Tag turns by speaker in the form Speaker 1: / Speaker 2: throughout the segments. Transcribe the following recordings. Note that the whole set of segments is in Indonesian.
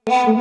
Speaker 1: Di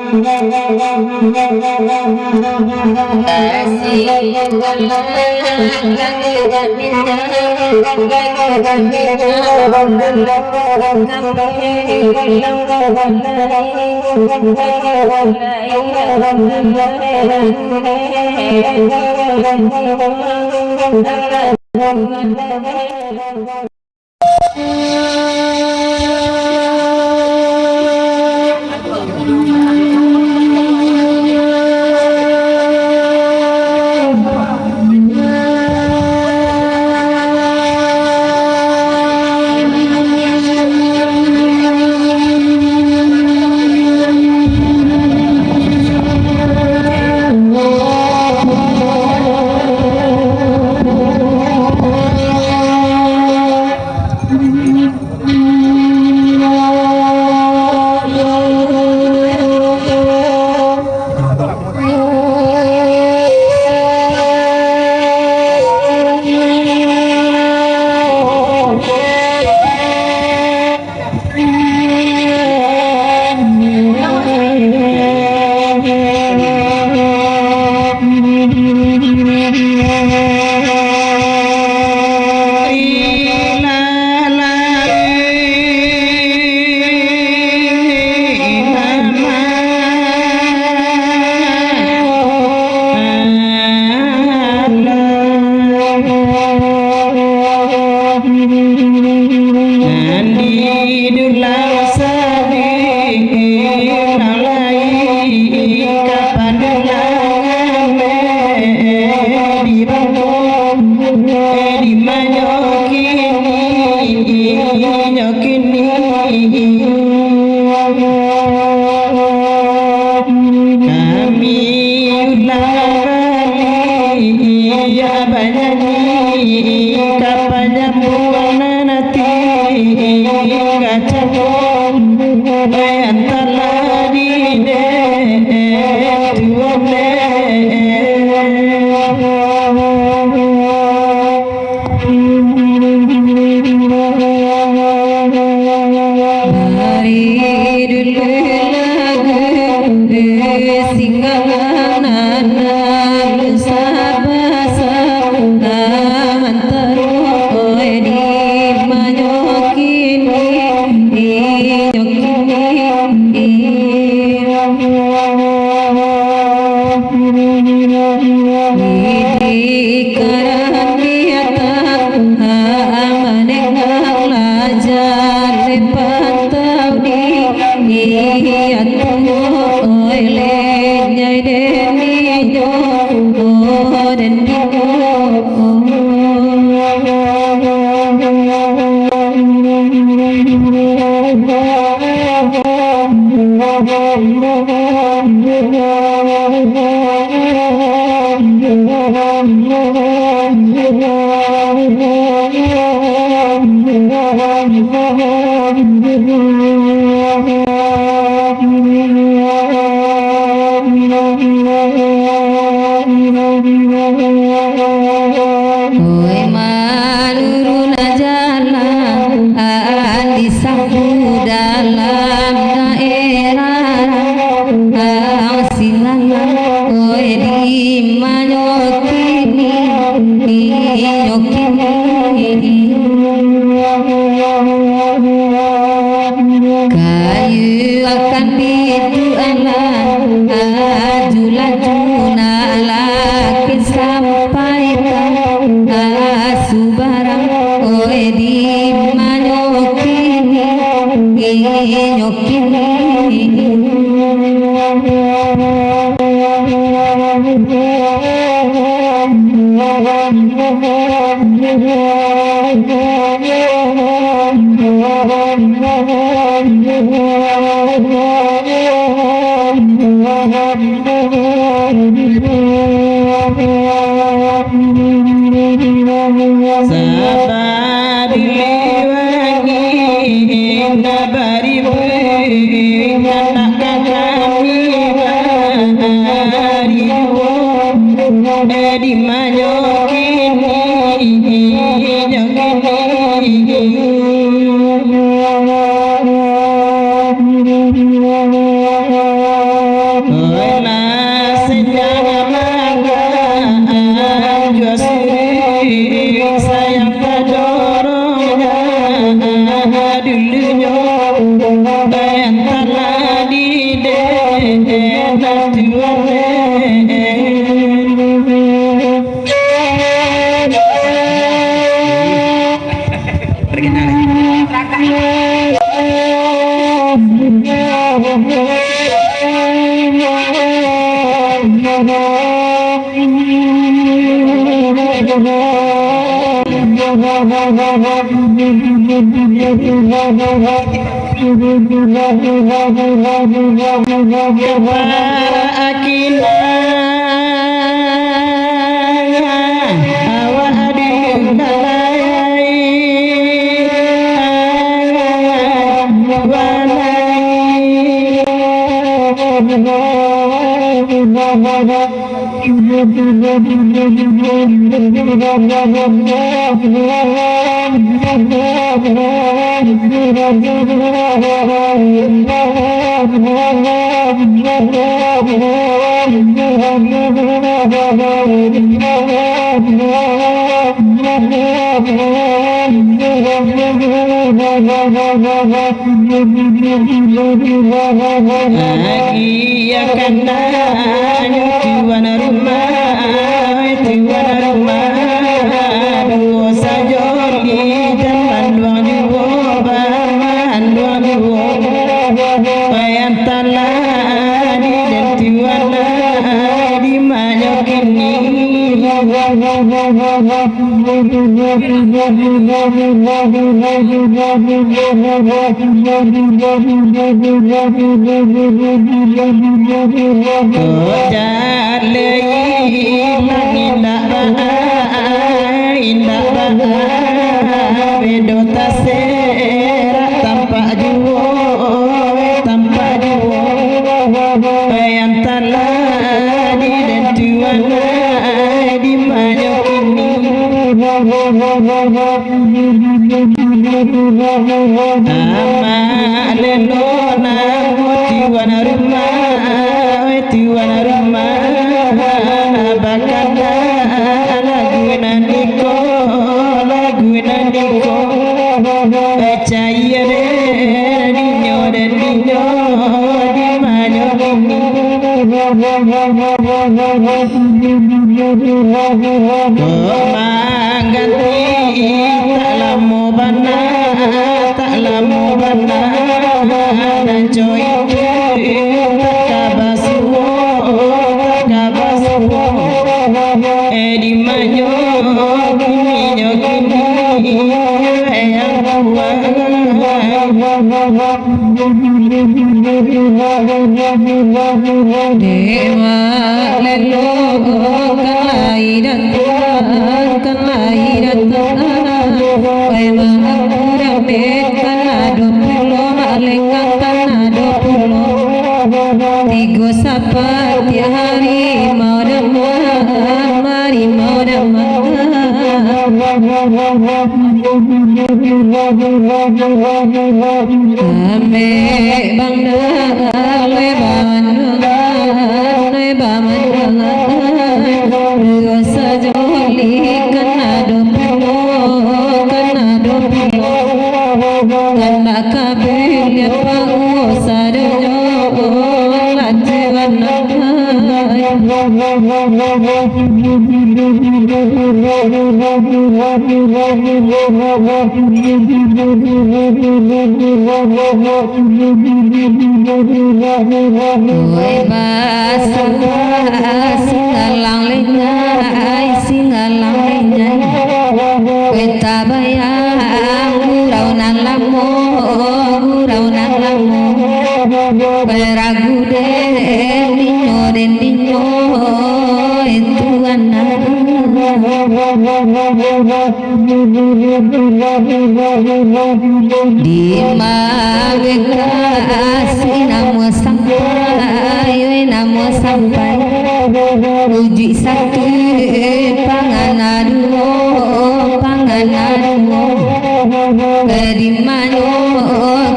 Speaker 1: Di manyo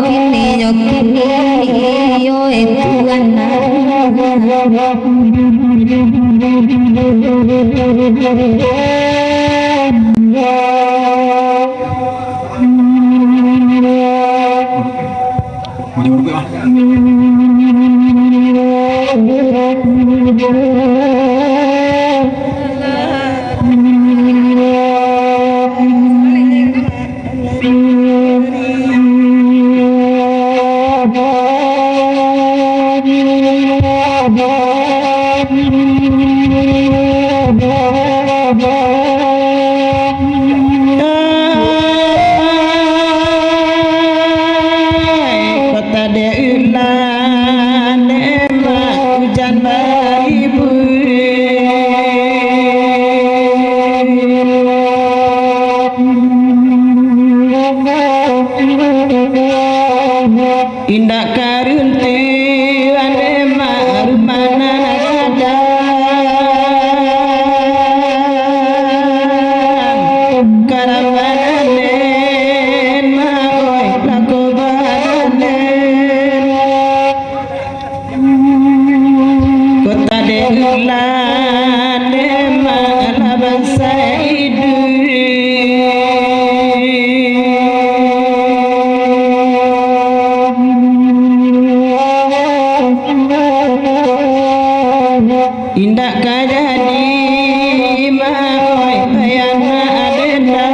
Speaker 1: kini yo kini yo Indah karunti ane marumana nakada karamane maoi lakobane kota deulane malaban saidu indak kajadi maoi bayana adenda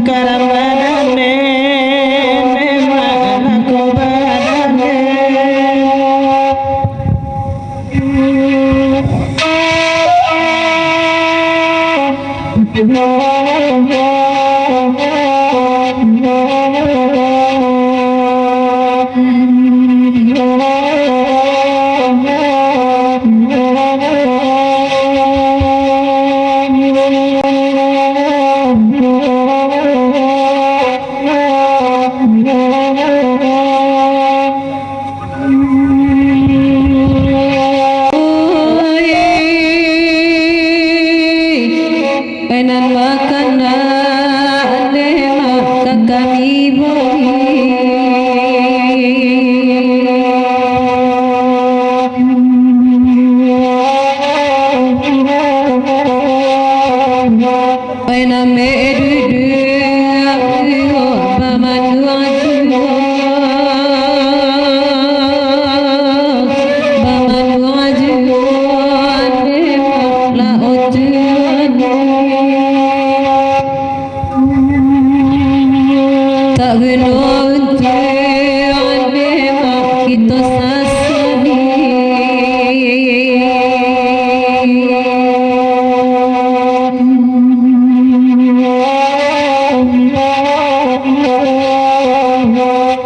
Speaker 1: karamane nemana kobadane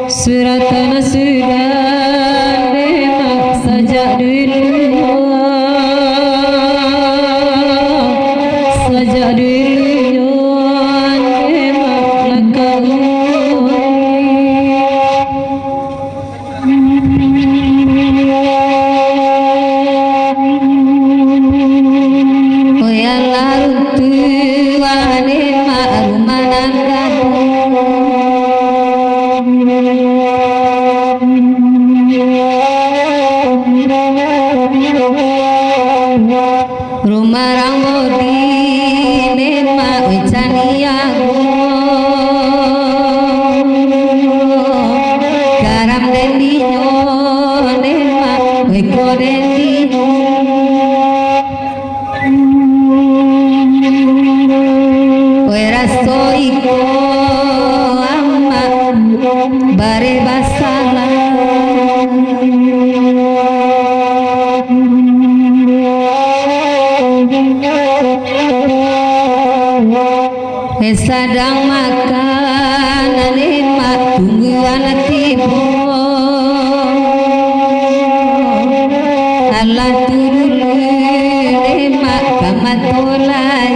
Speaker 1: Suratana sudah demak sajak dulu demak lakau yang lalu tua demak rumanan rumah rangbodi nema wicaniago garam dendinyo nema weko dendinyo weraso iko amma bare basala sedang makan nikmat tungguan tiba Allah turun nikmat kamatulai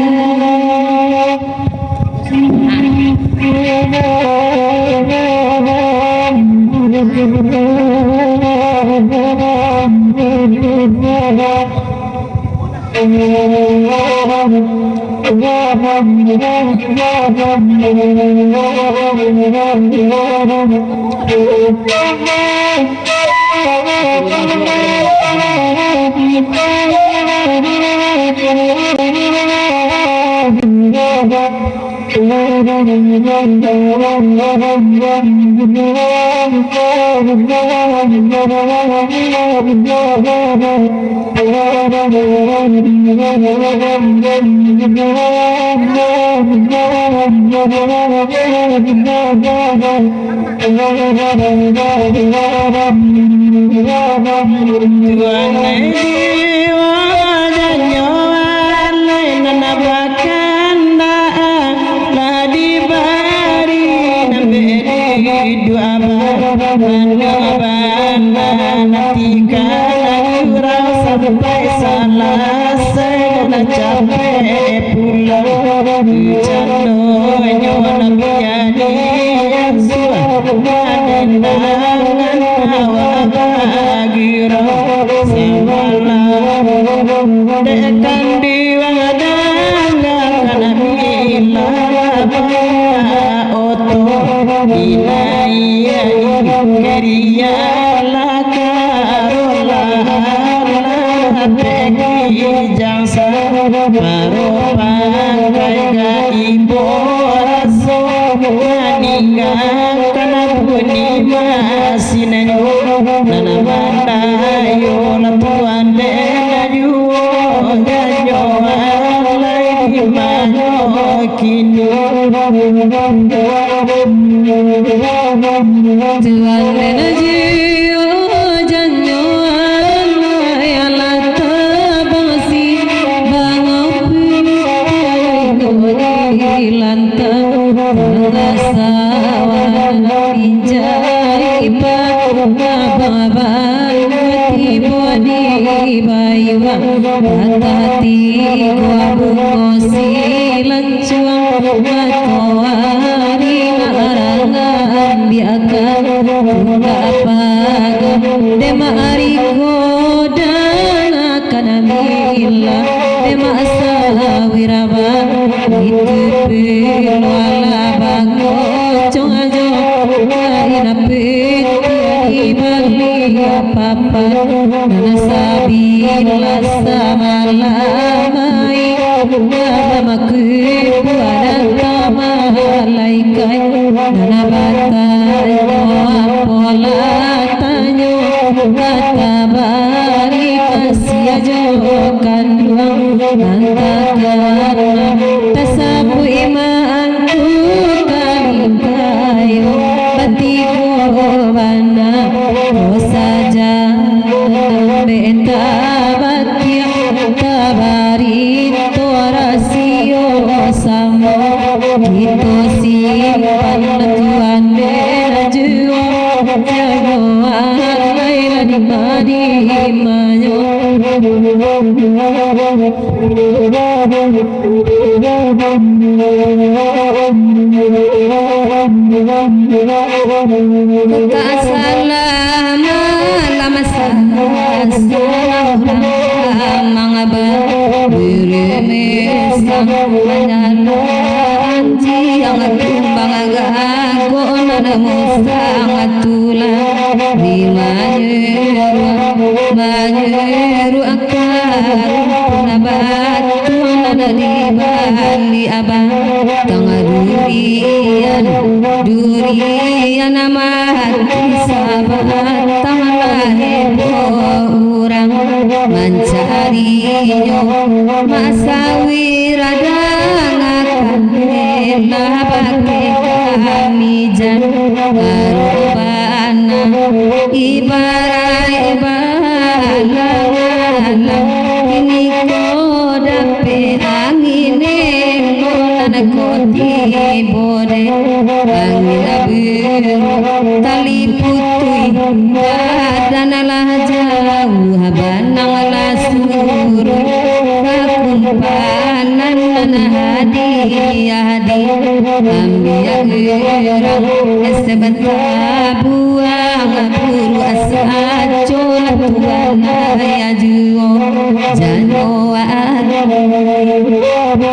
Speaker 2: Jano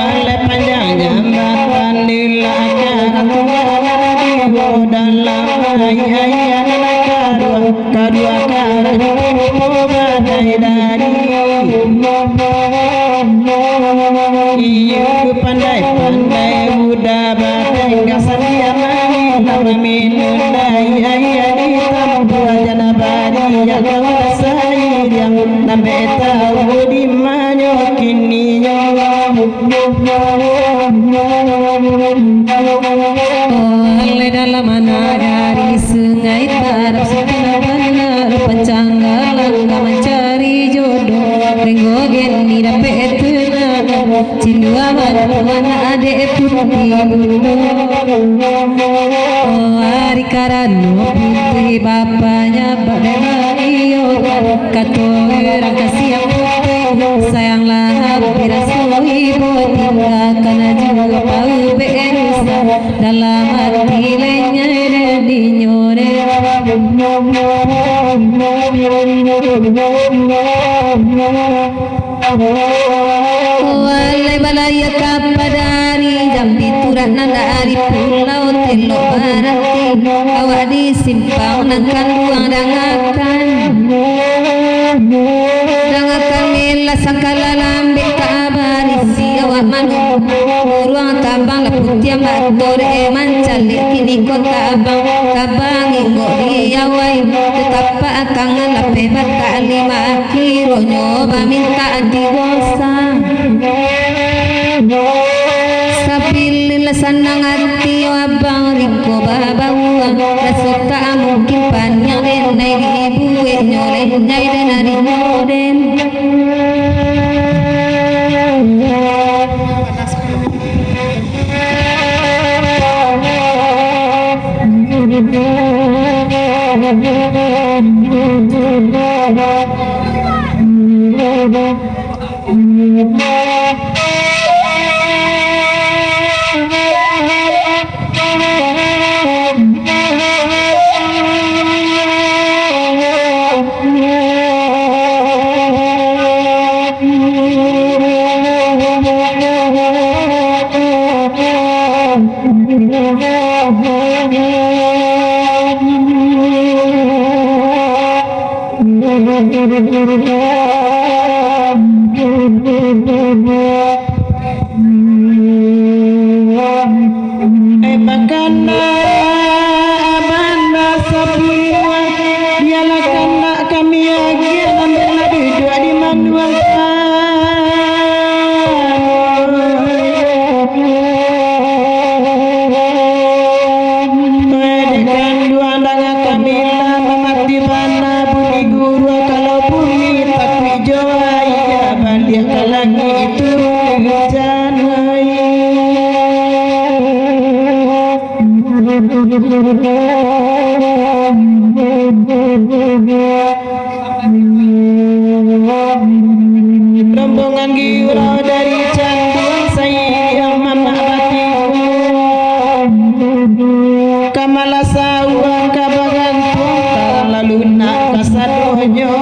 Speaker 2: Oleh panjangnya jambatan lila akan dalam ayat kedua badai dari iya pandai muda badai kasar lama minum dai ayat di tampu jana bari yang sayur yang nambe tahu di mana kini
Speaker 1: oleh dalam mana dari sungai Tarap sebenar pencanggalan mencari jodoh renggogen di dapet tenang cinduawan wana adek putih oh hari karano putih bapaknya badai iyo katoran kasih yang putih sayanglah hampir asui tinggalkan juga pau berusaha dalam hati lainnya dan dinyore walai balaya kapadari jam dituran dari pulau telo barati awak disimpang nangkan ruang dangakan mela sangkala lambe kabari siawak manu ruang tabang leputya matore mancalik kini kota abang kabang ingori yawai tetap kangen lape bata lima kiro nyoba minta digosa sapil sanang hati abang riko babawa rasuta mungkin panjang denai di ibu nyoleh nyai denari moden rombongan giurau dari canduan saya mama batiku kamala sawa kabagan tuang lalu nak kasadonyo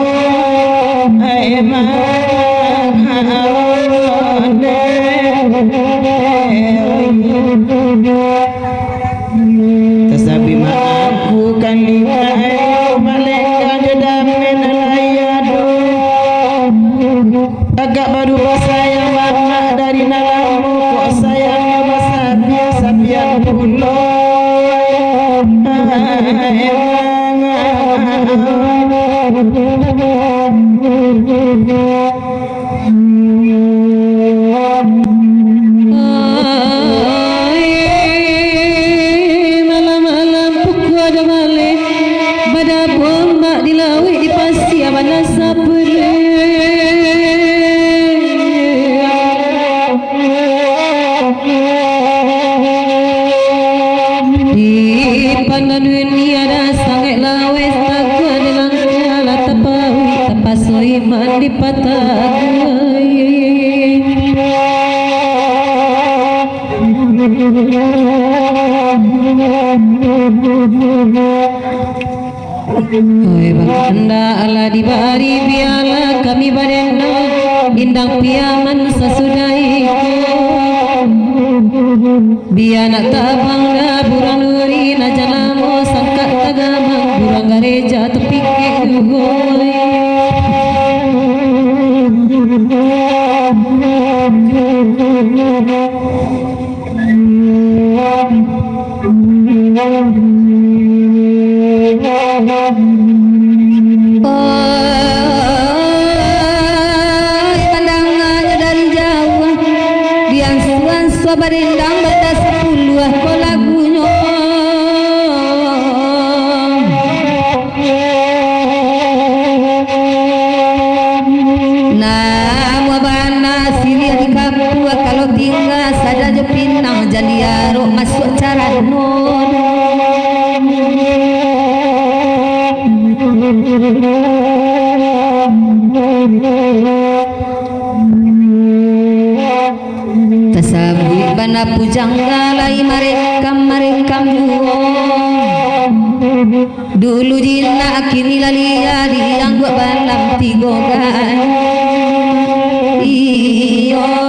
Speaker 1: tasabi maafku kan lihat malaikat dedamen alayadu agak baru sayang mana dari nalamu kok sayangnya masabian sabian pulau malam-malam pukul ada balik pada bombak di laut di pasir mana sapere di pandan dunia dasar Oi banganda ala dibari biala kami barenda indang piaman sasudaiku biana tabang na burang nuri na jalamo sangkat tagamang burang gareja tepike ugoi pandangannya dari jauh diansuan suabarindang bata 10 ko lagunya nah wabana siria di kapua kalau tinggal sada je pinang jaliaro masuk cara non tasabui bana pujanggalai marekam dulu jina kini laliari yang dua balam tigogan iyo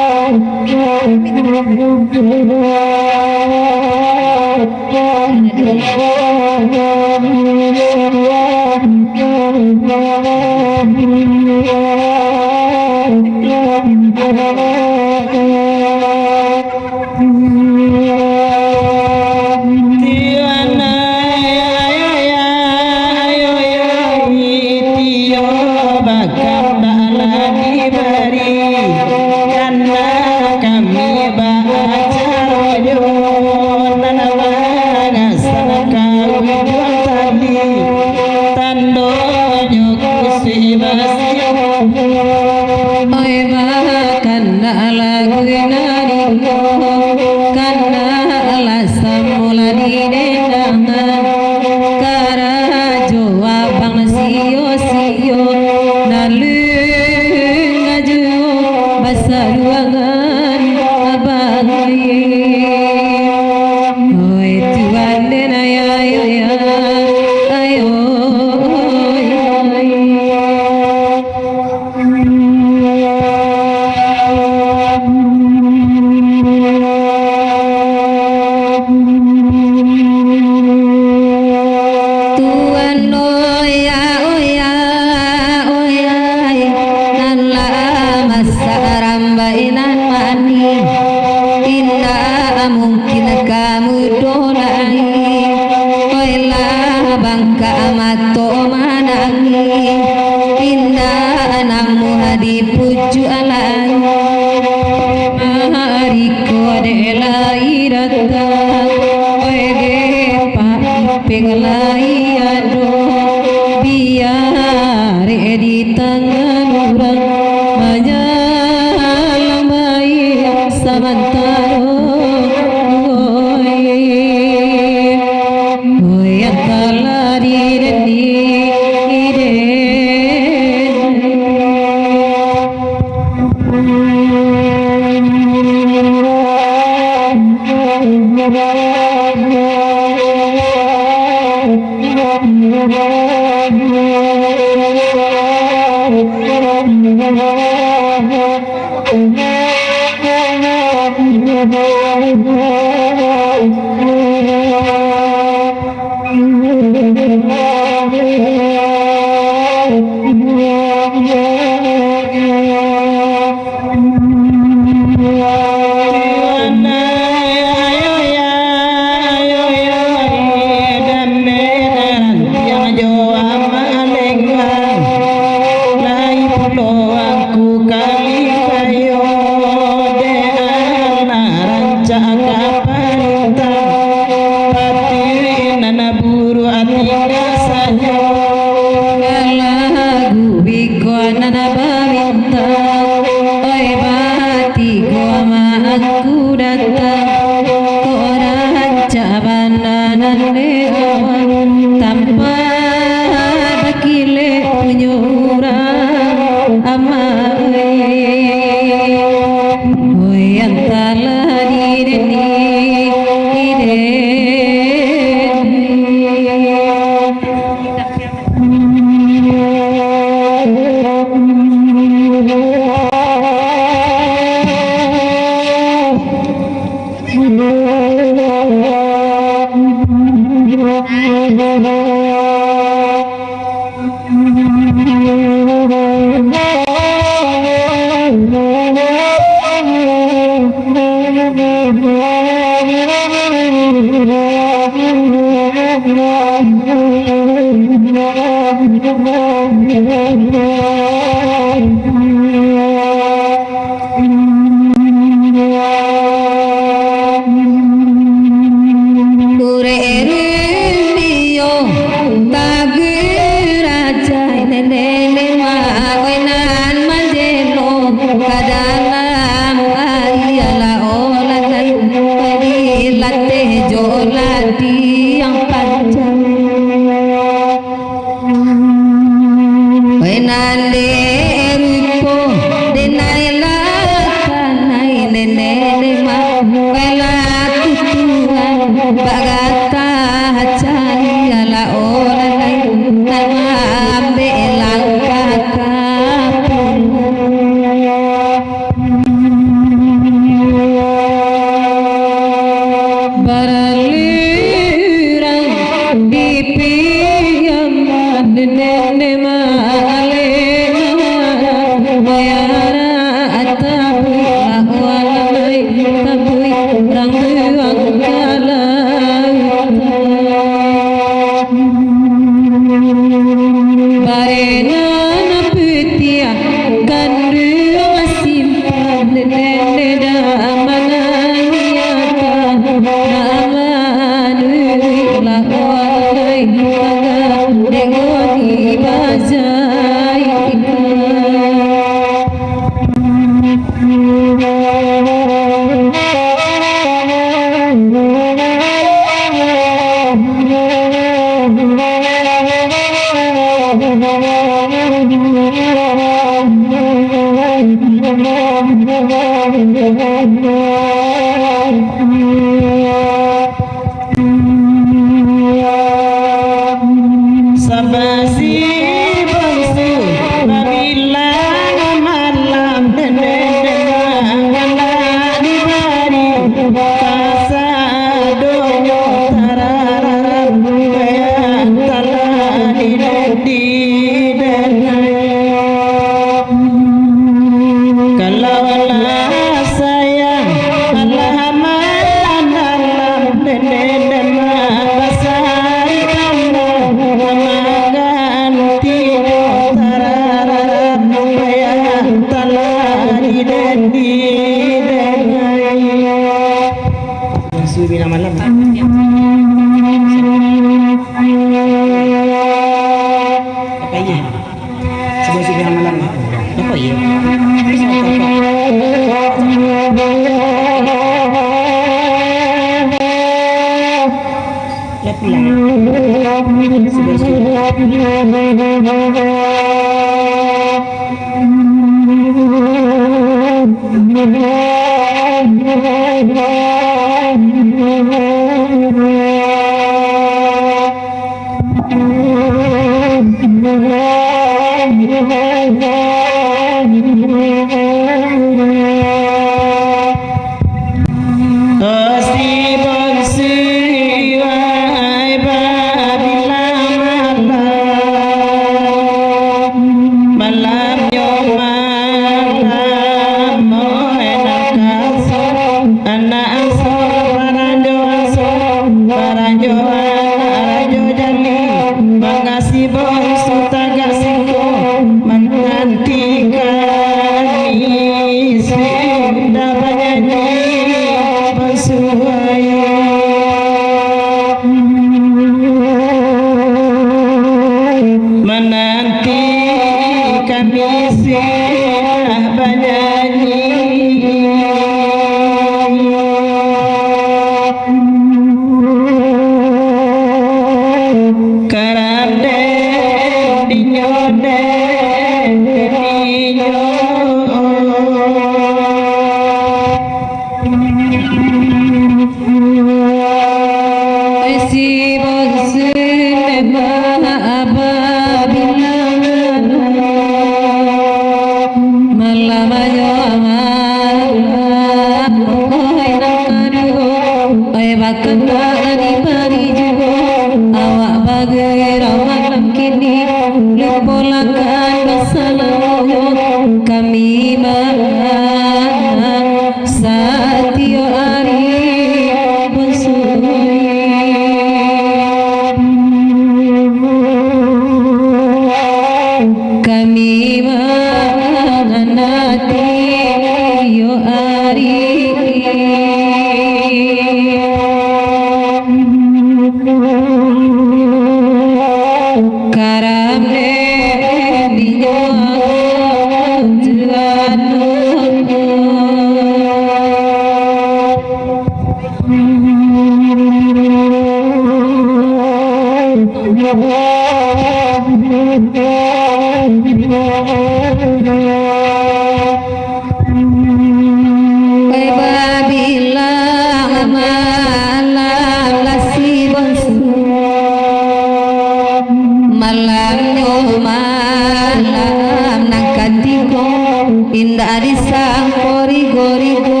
Speaker 1: Indah disang kori-gorigo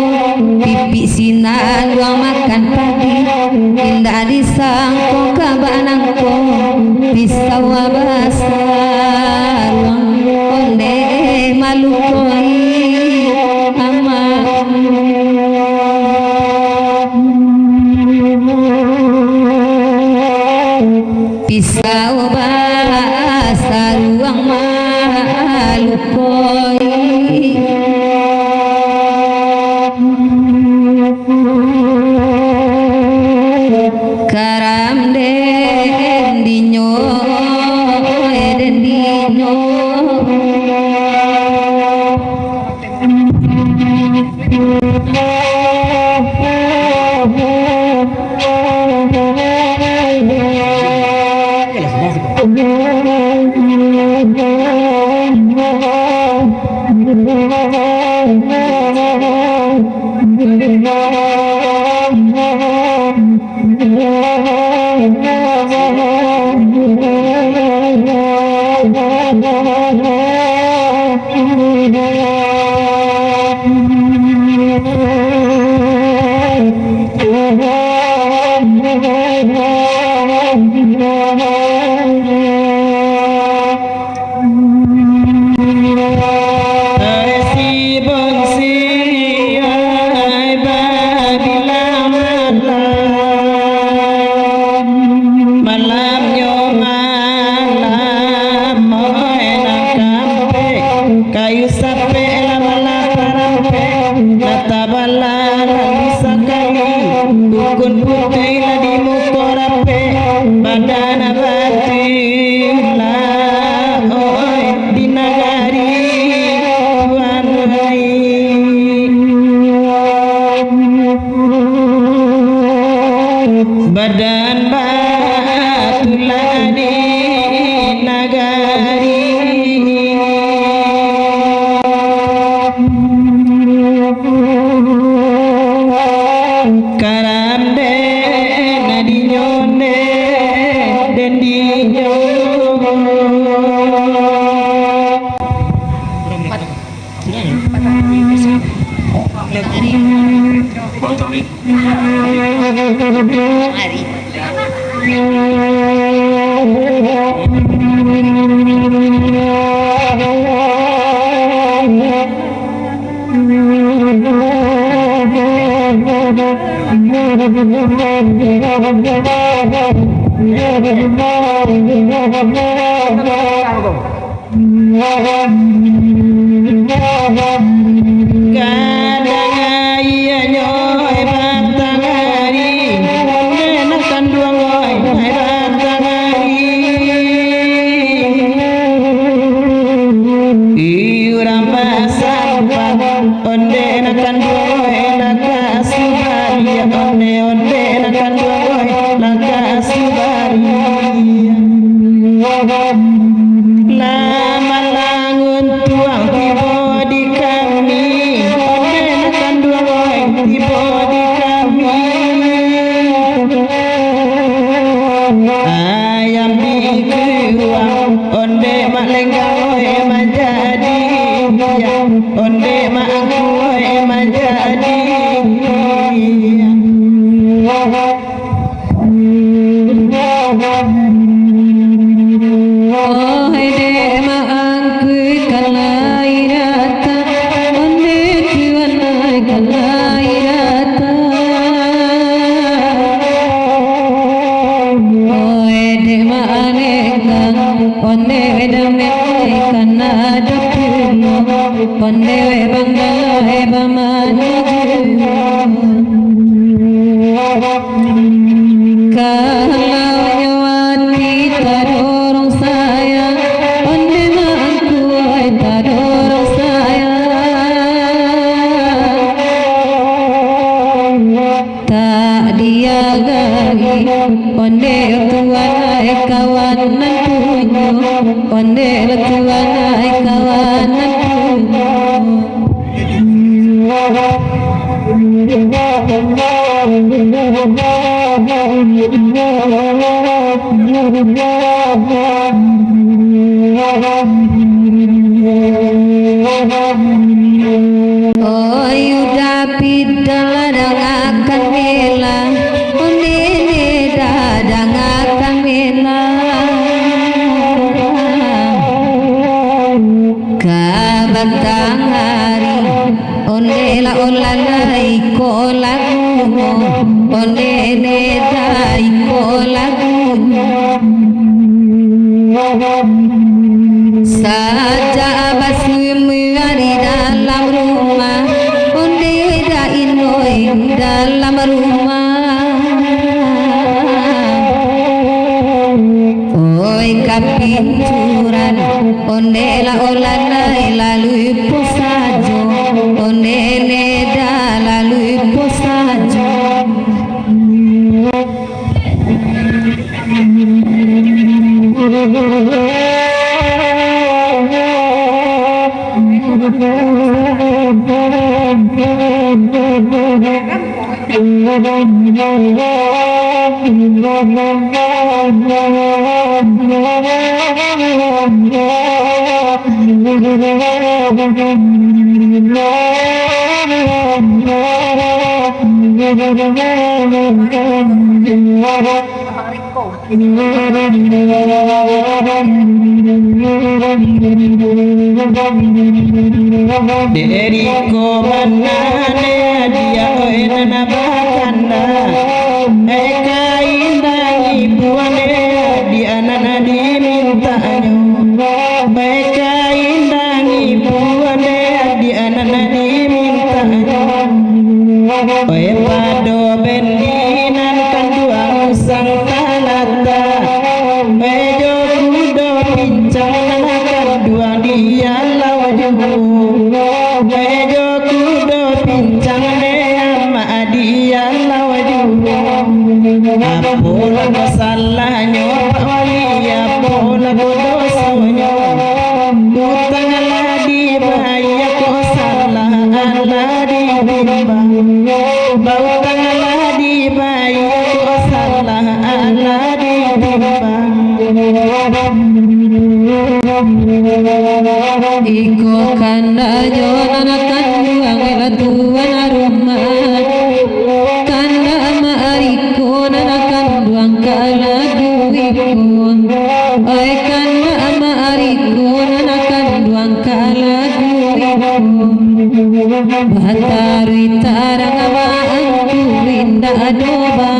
Speaker 1: pipi sinan ruang makan pagi indah disang kabanangko pisau basah ruang onde malukoi ama pisau basah ruang malukoi karam den dinyo badan batulah di nagari karam de nadinyone dendiyo kalau nyawati tarorong saya onde mangku kawanan oh yuda pidala dangakan mela undine dangakan mela kabatang hari ondela olalai kolagu ondene dai kolagu saja basmi di dalam rumah ondeda inoi dalam rumah oi kapinturan ondela olalai lalu posajo ondene da lalu posajo
Speaker 2: Deriko manane dia oena bakanda eka indah ibuane di anana dimintanyo eka indah ibuane di anana dimintanyo oe pado bendinan kanduang sang talata mejo kudo pincang kanduang dia lawajuhu mejo kudo pincang ama dia lawajuhu apola salahnya walia pola dosanyo utang ladi bahaya ko salah ladi bimbang bautang ladi bahaya ko salah ladi bimbang
Speaker 1: iko kanda jona kanduang ela tuan rumah kanda maariko nana kanduang kala duikon oi kanda maariko nana kanduang kala duikon batarui tarang amaanku indah doba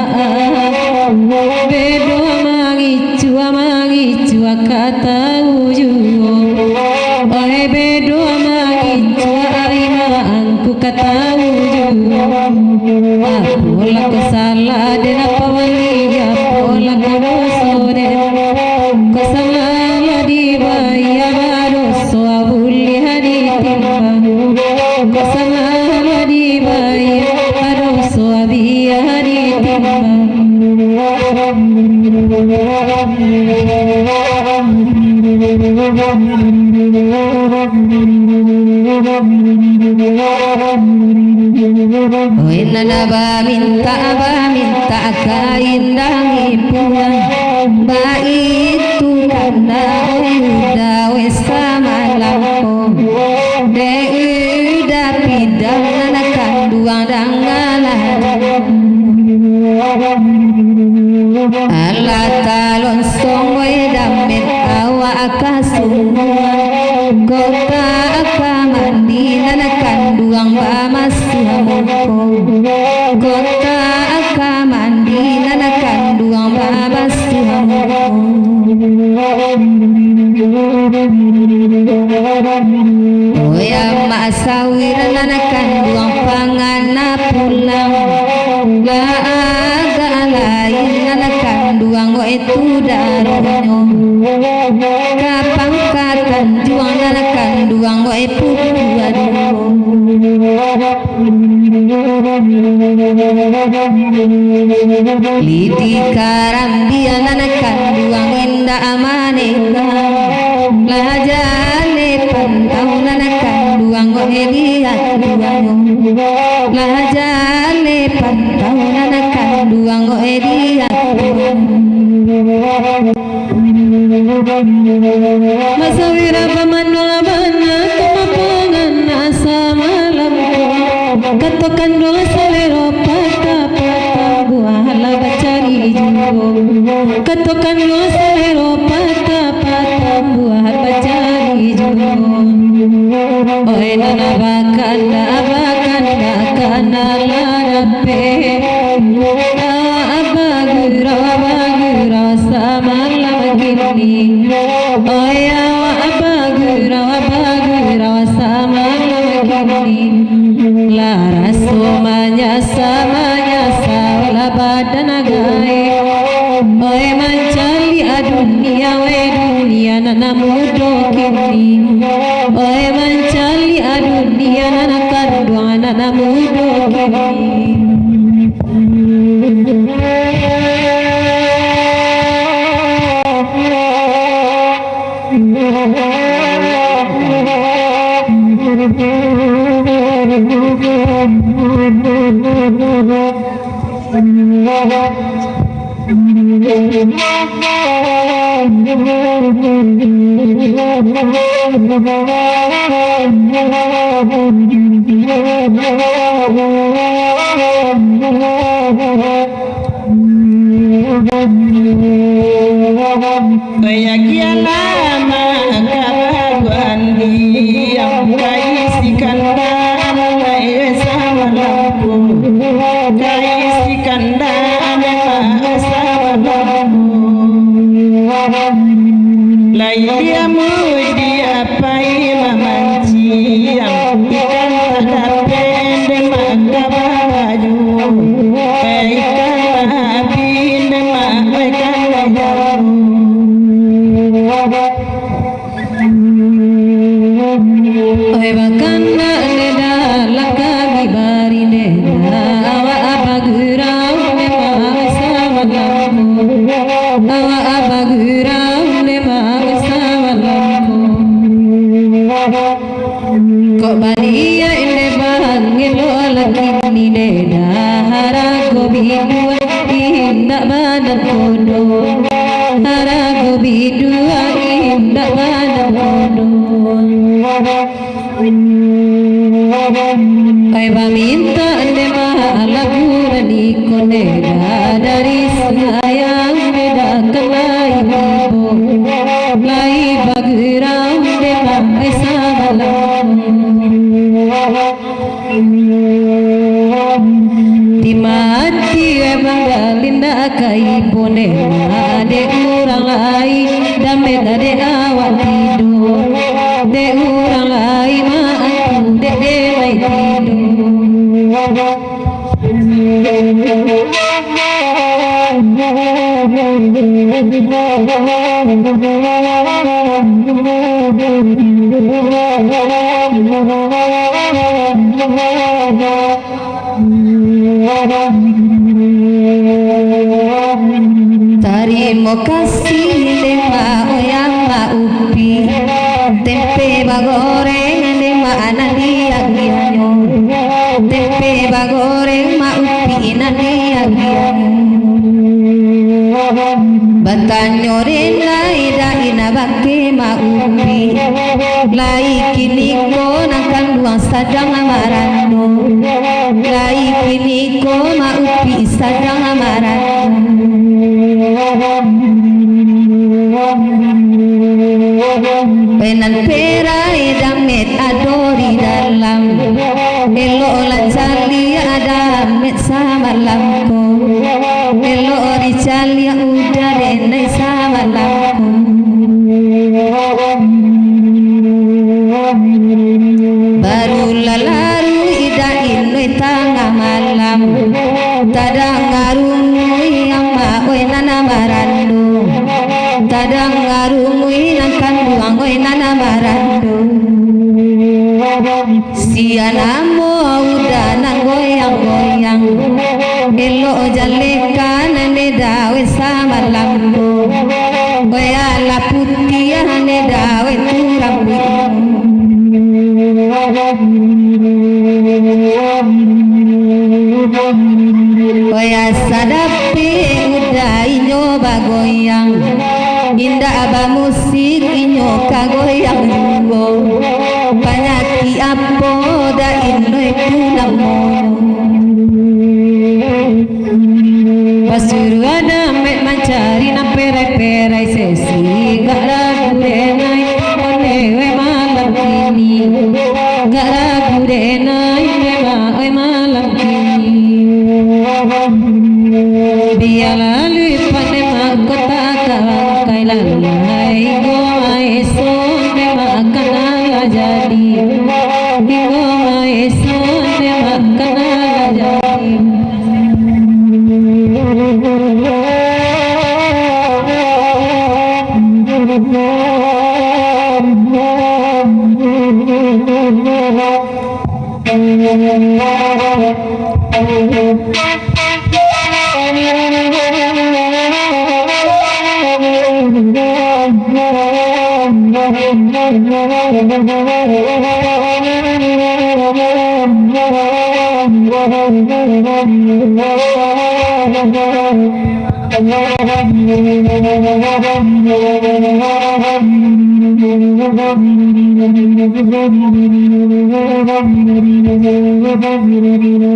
Speaker 1: bedo mangicu kata ujuo oe bedo mangicu arimaanku kata ujuo apola kesala dena pawaliya apola kodosore kesala di baya baroso abuli hari timba kesala di baya baroso abia hari timba oi nana ba minta kaindangi pulang ba itu karena udah wes sama lampu de udah pidang nana kanduang dangalah Allah talon songwe damit awa akasunga kota akamandi nana kanduang ba masuhamoko kota akamandi nana kanduang ba masuhamoko oya masawir nana kanduang pangana pulang la aga lain nana kanduang wa itu daronyo kapangkatan juang nana kanduang wa pupu aduh lidi karandia nana kanduang indah amaneka lajane nyo la jale pantau na kanduang go edia masawira pamanola bana kemapangan asa malam katokan doa salero pata buah la bacari jugo katokan doa salero pata buah bacari jugo oi nana bakanda kana larape abagura samalam gini oi abagura samalam gini lara somanya samanya sawla badana gae oi mancali adunia we dunia nana mudo kini oi mancali adunia nana kadwa nana mudo kini
Speaker 2: Bayagia lama kabaguan yang kaisikan dan sama lampu kaisikan dan sama lampu lainnya mudi apa mamanci yang ikan tak pendek maka baju ikan habis makan jauh
Speaker 1: oi bakanda neda lakabi bari neda awa abagura ne masawalamko awa abagura ne masawalamko ko bariya inde bangelo lakini neda harago bidua inda badan kodo harago bidua inda badan kodo ay paminta de malagura di koneda dari sayang beda kelai bibo lai bagira de maisa balam di mati bangalinda kai ponena de urang lai dame de awak tidur de urang lai ma de mai Terima kasih lema oyang ma upi tempe bagoreng lema anandi agianyo tempe bagoreng ma upi nandi agianyo batanyo rena ida ina bakke ma upi lai kiniko nakan buang sadang amarano lai kiniko ma upi sadang amarano penan perai damet adori dalam elo lancali ada met sama lampu elo ricali udah denai sama lampu baru lalaru ida inoi tengah malam tadang ngarumui yang maoi nana marandu tadang ngarumui nakan buang oi nana marandu sianamo udah nanggoyang-goyang elo jalekan ane dawe sama lampu goya la putih ane dawe turang Panyaki apo da indoy punamono Basuru ada mek mencari na pere-pere sesi gara gurenai onewe malam ini gara gurenai onewe malam ini biar lalu pada kota kai lalai goa eson de makana jadi goa eson de makana jadi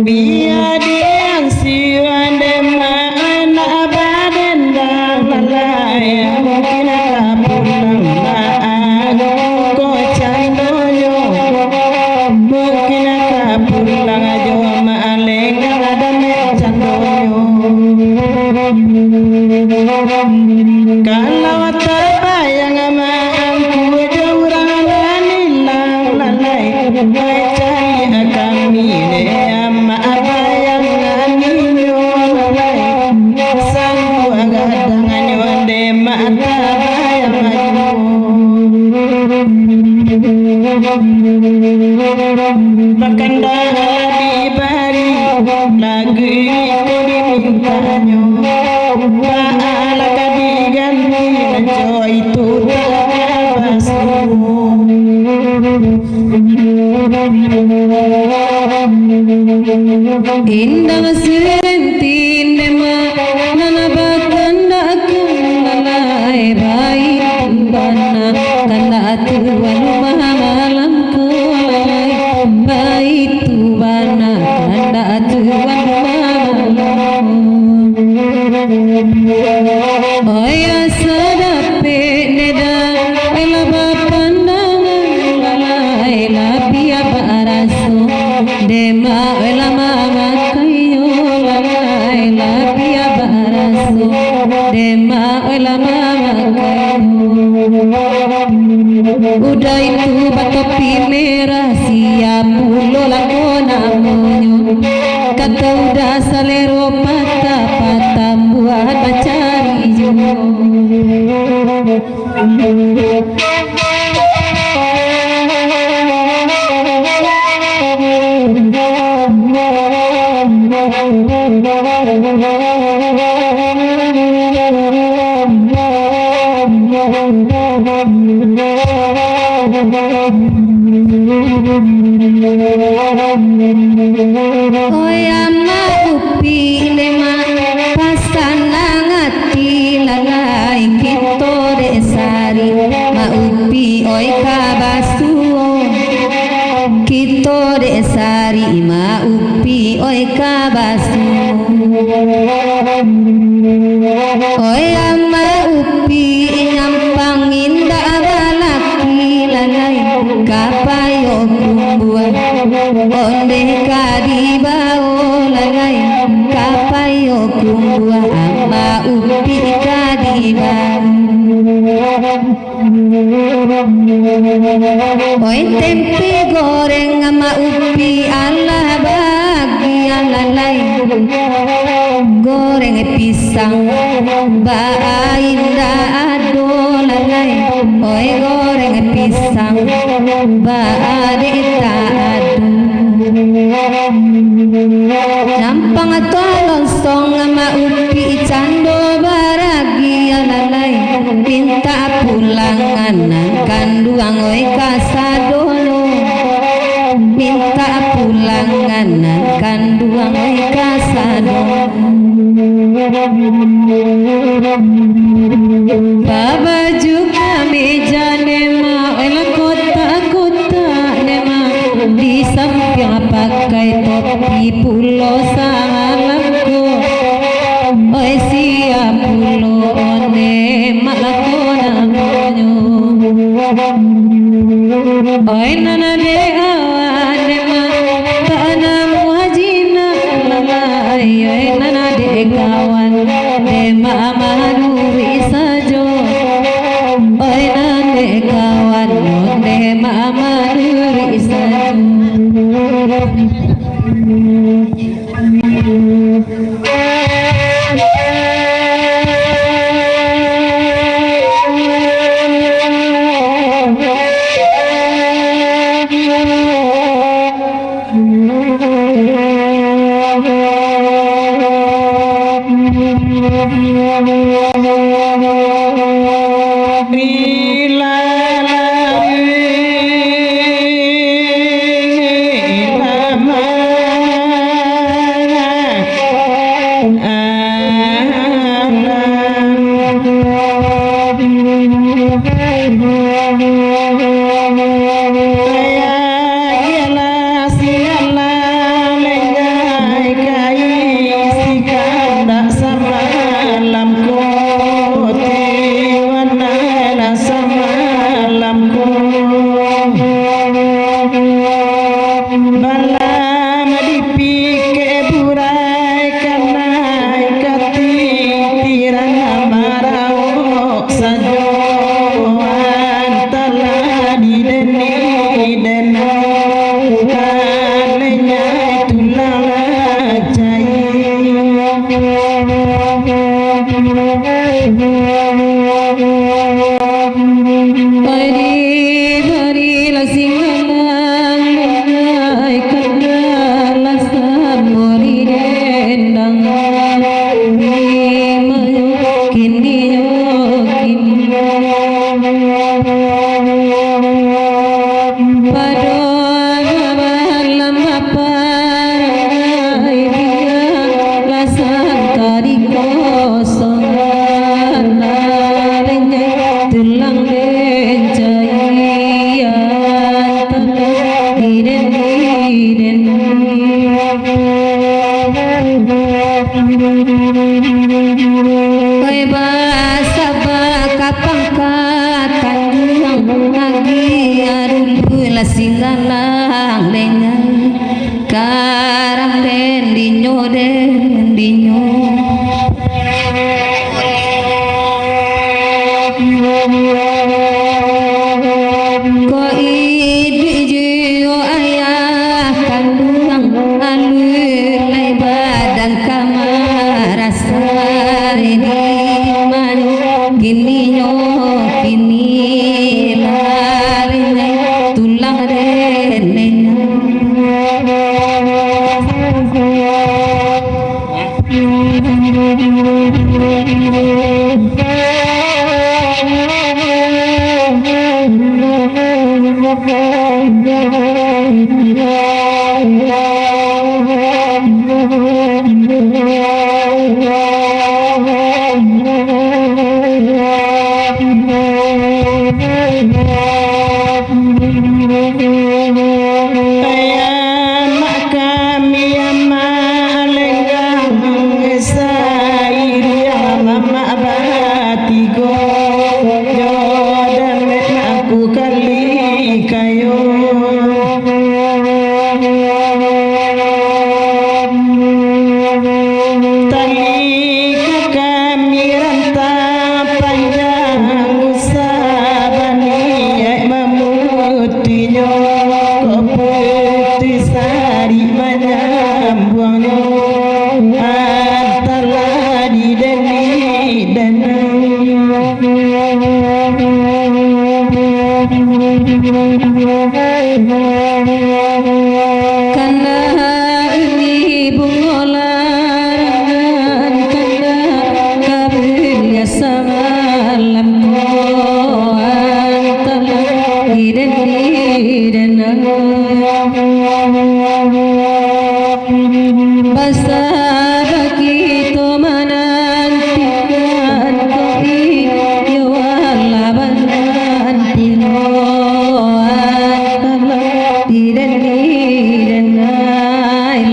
Speaker 2: Biar dia siwan demaan abadan lalai mungkin pulang maan kocan doyo mungkin pulang aja maaleng ada mecan doyo kalau terbayang maamku jurang nilang lalai cari kami ama abayang ninyo lalai sanggu agadangan wande mata bayang Makanda di bari lagi dimintanyo paala kadiganti nanjo itu
Speaker 1: Indang sirentin dema nana bakanda kulalai bai bana kanda tuan malam kulalai bai tu bana kanda tuan malam oya sadape neda ela bapandangan lalai lapia baraso dema ela mama kayo lalai lapia baraso dema ela mama kayo udah itu batopi merah siap pulo lakona monyo kata udah salero patah-patah buat mencari Oyama upi lema pasana ngati lalai kito desari ma upi oi kabasuo kito desari ma upi oi kabasuo oyama upi nyampang indah balaki lalai kapayo kumbuan onde kadibao lalai kapayo kumbua ama upi kadibao oi tempe goreng ama upi Allah bahagia lalai goreng pisang ba indah ado lalai oi goreng pisang ba adita ado nampang tolong ama upi cando baragia lalai minta pulangan kanduang oi kasadono minta pulangan kanduang oi kasadono Baba juga mejane ma kota-kota di pulau salamku oi siap pulau one malakona monyo oi nana de awane ma tanah muhajina lalai oi nana de kawan de mama nuri sajo oi nana kawan de mama nuri sajo Singgalang dengan karang den dinyo ko idijo ayah kandung alur lai badan kamarasari di manu gini nyo kini lari tulang renenya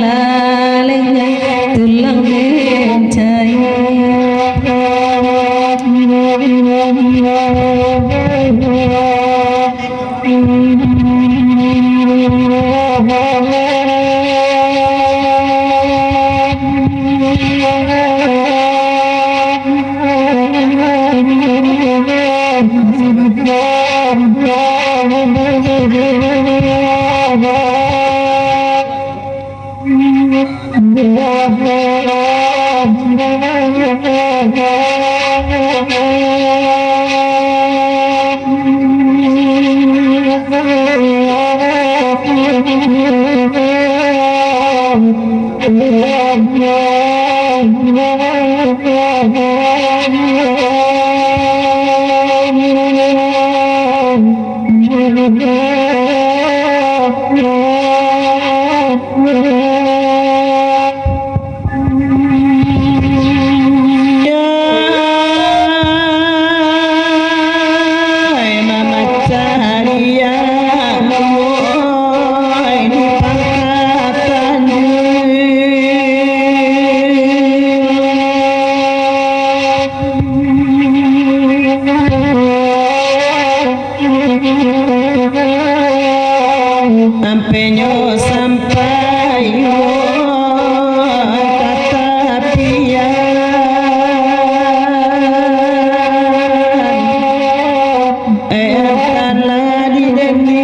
Speaker 1: la
Speaker 2: penyo sampai kata pian kala di deni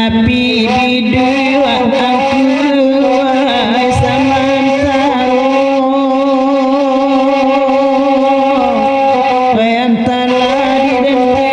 Speaker 2: api bidua aku wahai samantaro wayantala di dua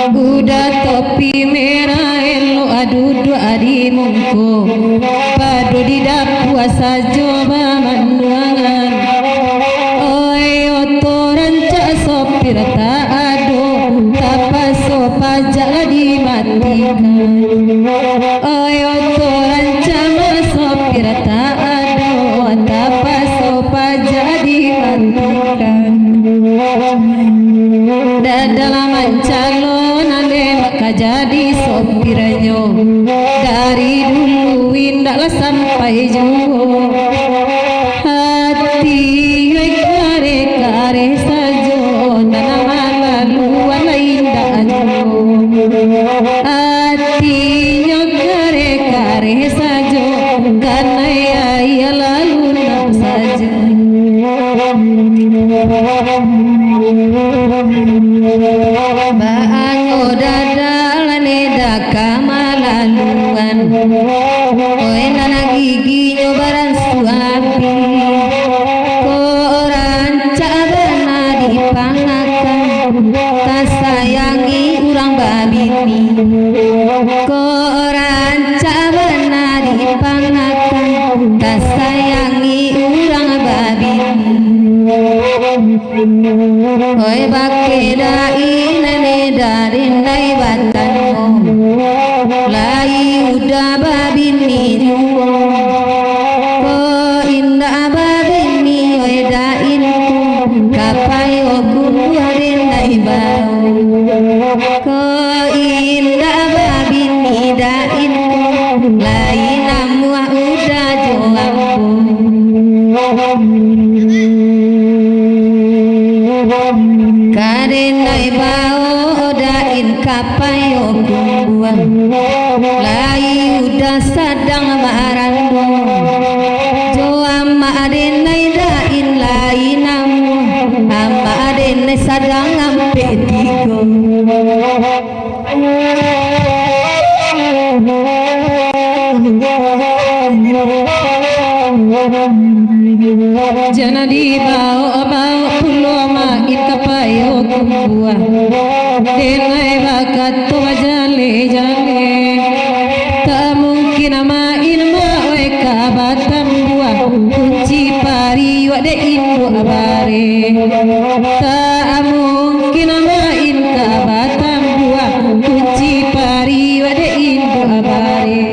Speaker 1: Kuda topi merah elo adudu adi mungko padu di puasa coba manduangan oi otoran cak sopir tak ado tapa sopa jadi matikan oi otoran cak sopir tak ado tapa sopa jadi matikan dalam calon ane maka jadi sopirnya dari dulu indahlah sampai jauh hati kare kare sajo nama lalu lain hatinya kare kare sajo karena ya lalu nak saja Baango dadalane dakamalalungan Oe nana gigi nyobaran suapi Koran cabana lai udah sadang marando jo amma adenai dain lainamu amma adenai sadang ampe tigo jana di bawah pulau ma ikapayo kumbua denai bakat tua jale jale tak mungkin ama ilmu eka batam buah kunci pari wade indo abare tak mungkin ama inka batam buah kunci pari wade indo abare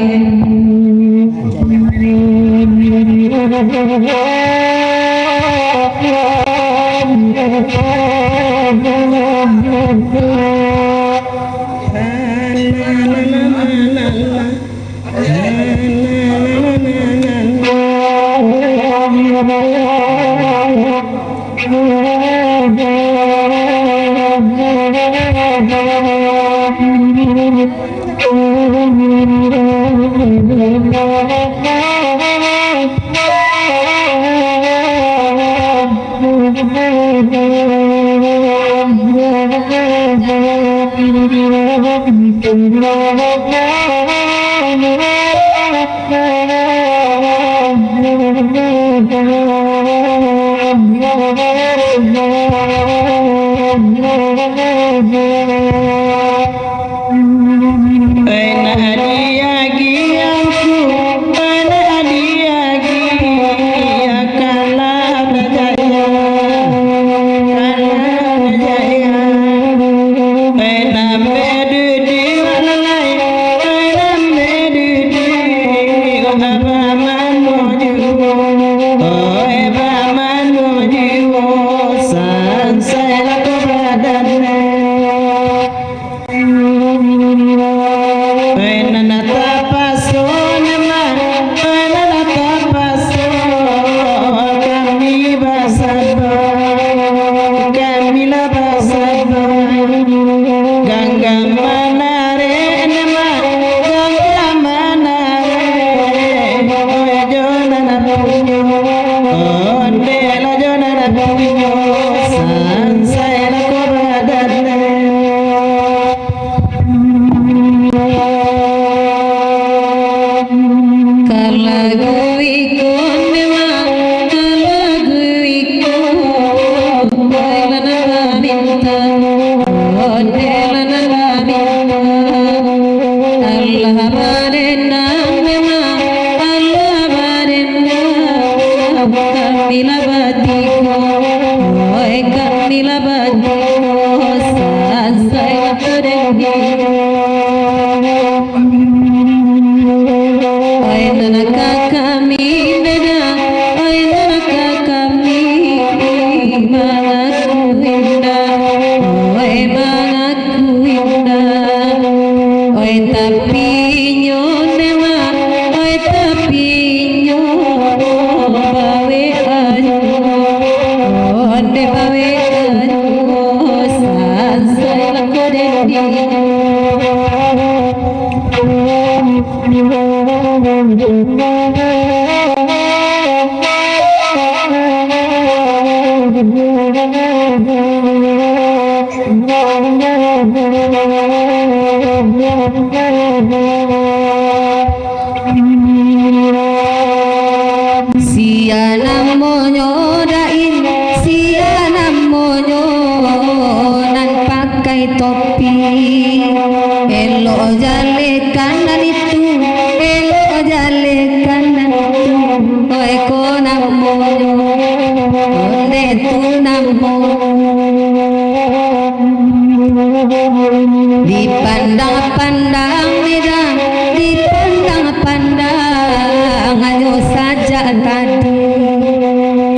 Speaker 1: Dipandang-pandang medang, dipandang-pandang hanya saja tadi.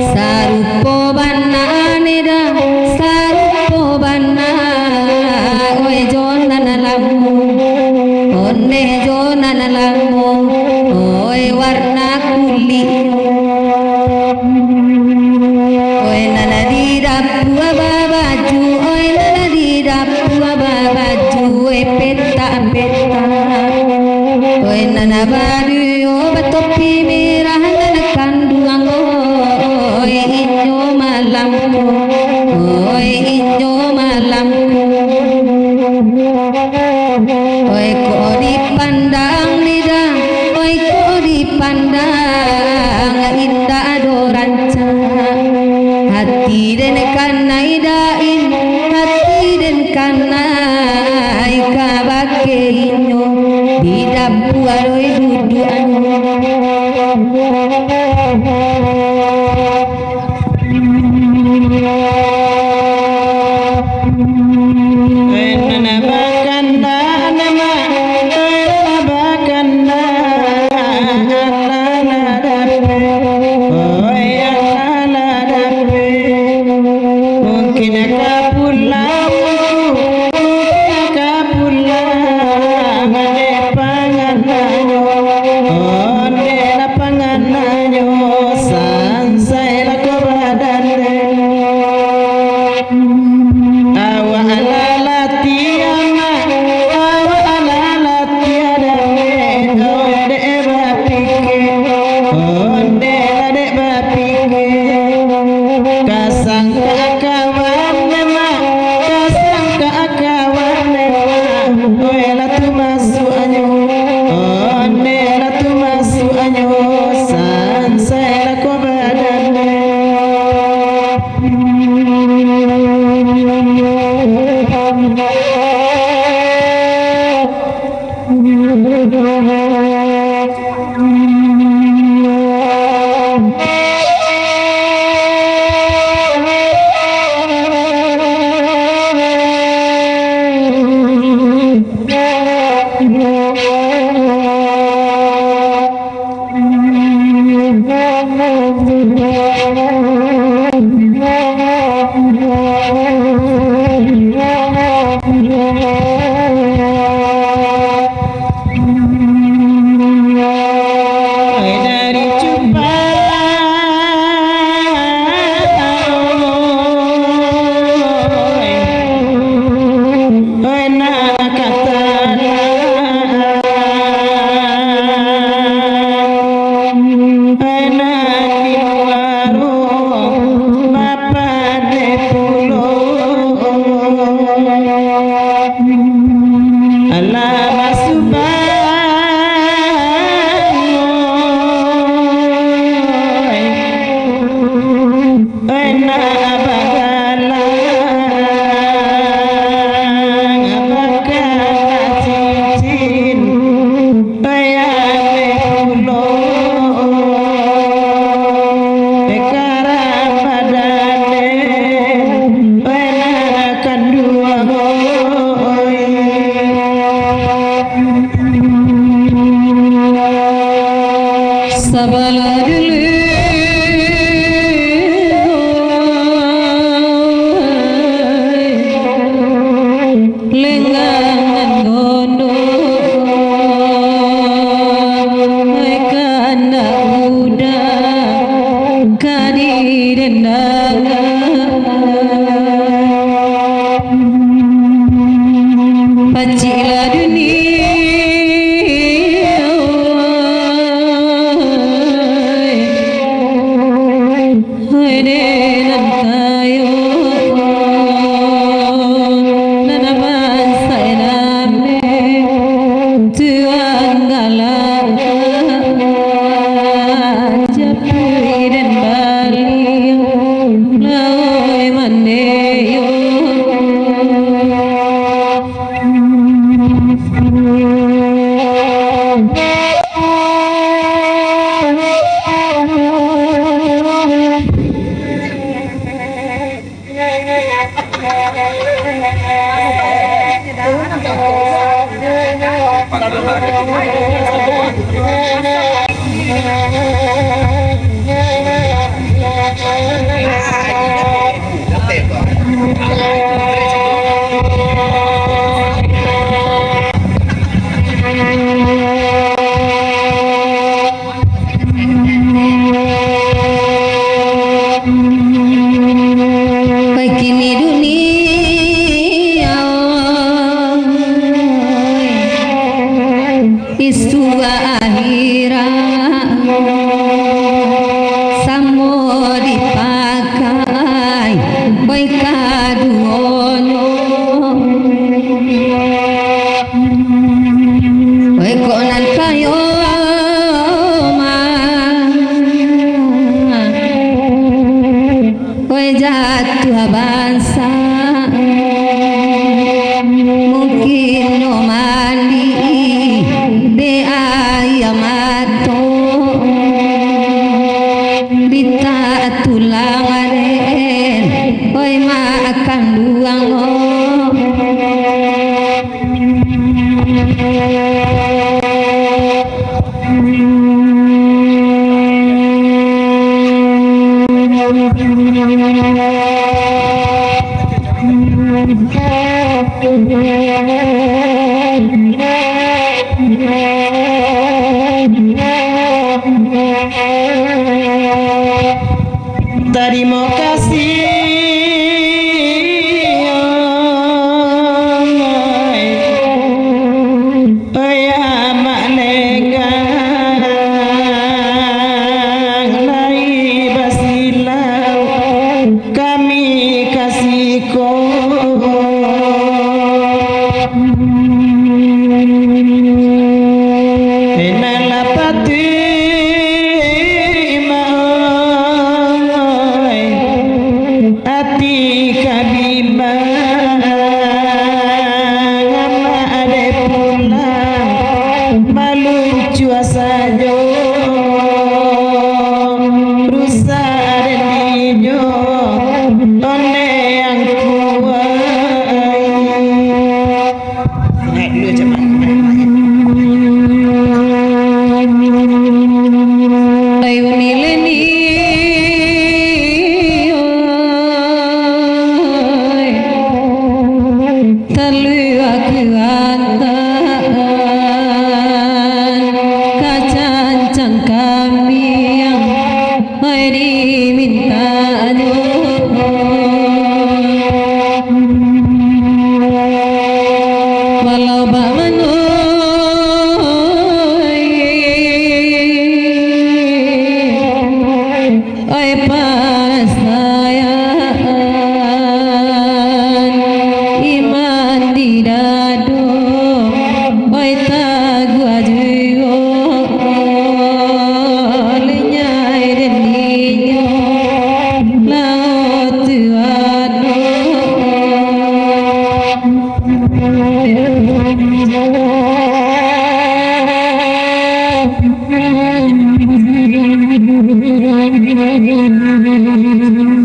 Speaker 1: Sarupo bana medang, sarupo bana, oi jonan lamu, onne jonan lamu, oi warna kulit. Oi nana di dapur baju, oi nana di dapur baju, oi peta peta. nana badu obat topi merah nana kanduang oi inyo malam oi inyo malam oi ko dipandang lidah oi ko dipandang indah adoranca hati den kanai dain hati den kanai kabake inyo di dabu aroi dudu anu begini dunia isu akhirat samo dipakai baik kaduonyo baik konan kayo jatuh bangsa mungkin no mandi de ayamato bita tulang aren oi makan luang
Speaker 2: Terima kasih ya maknega nai basilau kami kasih
Speaker 1: Thank you.